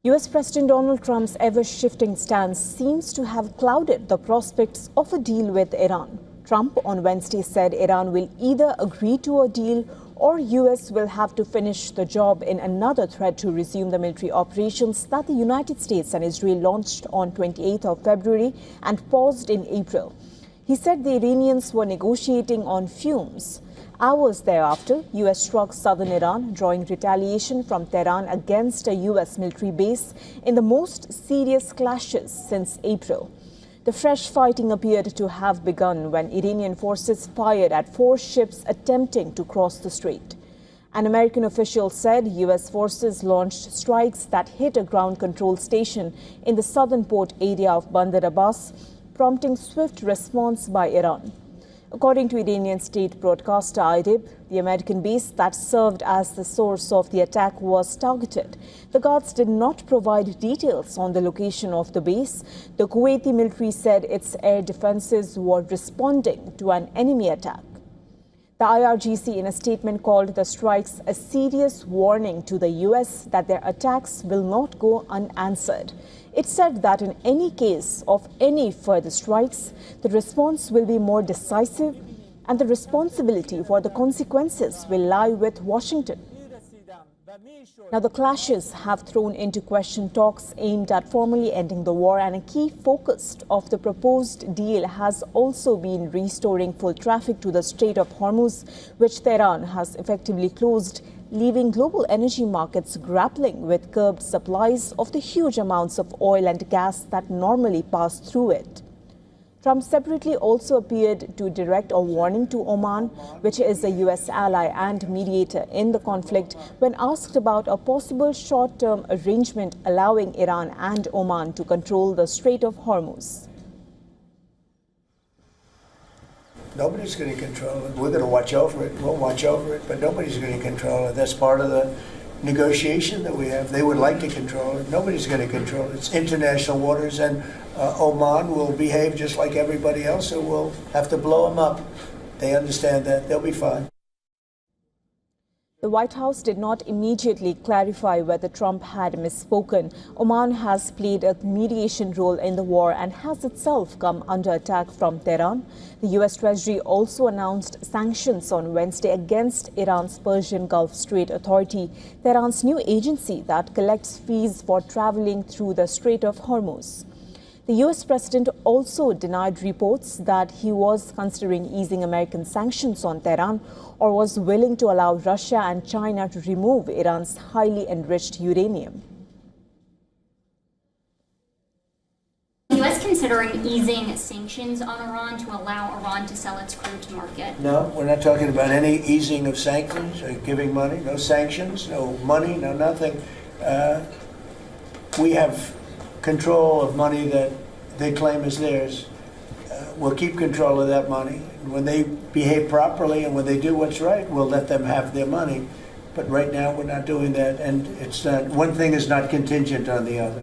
US President Donald Trump's ever-shifting stance seems to have clouded the prospects of a deal with Iran. Trump on Wednesday said Iran will either agree to a deal or US will have to finish the job in another threat to resume the military operations that the United States and Israel launched on 28th of February and paused in April. He said the Iranians were negotiating on fumes. Hours thereafter, US struck southern Iran, drawing retaliation from Tehran against a US military base in the most serious clashes since April. The fresh fighting appeared to have begun when Iranian forces fired at 4 ships attempting to cross the strait. An American official said US forces launched strikes that hit a ground control station in the southern port area of Bandar Abbas, prompting swift response by Iran. According to Iranian state broadcaster IRGC, the American base that served as the source of the attack was targeted. The guards did not provide details on the location of the base. The Kuwaiti military said its air defenses were responding to an enemy attack. The IRGC, in a statement, called the strikes a serious warning to the US that their attacks will not go unanswered. It said that in any case of any further strikes, the response will be more decisive and the responsibility for the consequences will lie with Washington. Now, the clashes have thrown into question talks aimed at formally ending the war, and a key focus of the proposed deal has also been restoring full traffic to the Strait of Hormuz, which Tehran has effectively closed, leaving global energy markets grappling with curbed supplies of the huge amounts of oil and gas that normally pass through it. Trump separately also appeared to direct a warning to Oman, which is a US ally and mediator in the conflict, when asked about a possible short-term arrangement allowing Iran and Oman to control the Strait of Hormuz. Nobody's going to control it. We're going to watch over it. We'll watch over it, but nobody's going to control it. That's part of the negotiation that we have. They would like to control it. Nobody's going to control it. It's international waters, and Oman will behave just like everybody else, so we'll have to blow them up. They understand that. They'll be fine. The White House did not immediately clarify whether Trump had misspoken. Oman has played a mediation role in the war and has itself come under attack from Tehran. The US Treasury also announced sanctions on Wednesday against Iran's Persian Gulf Strait Authority, Tehran's new agency that collects fees for traveling through the Strait of Hormuz. The US president also denied reports that he was considering easing American sanctions on Tehran or was willing to allow Russia and China to remove Iran's highly enriched uranium. Is the US considering easing sanctions on Iran to allow Iran to sell its crude to market? No, we're not talking about any easing of sanctions or giving money. No sanctions, no money, no nothing. We have control of money that they claim is theirs. We'll keep control of that money. When they behave properly and when they do what's right, we'll let them have their money. But right now we're not doing that, and it's not, one thing is not contingent on the other.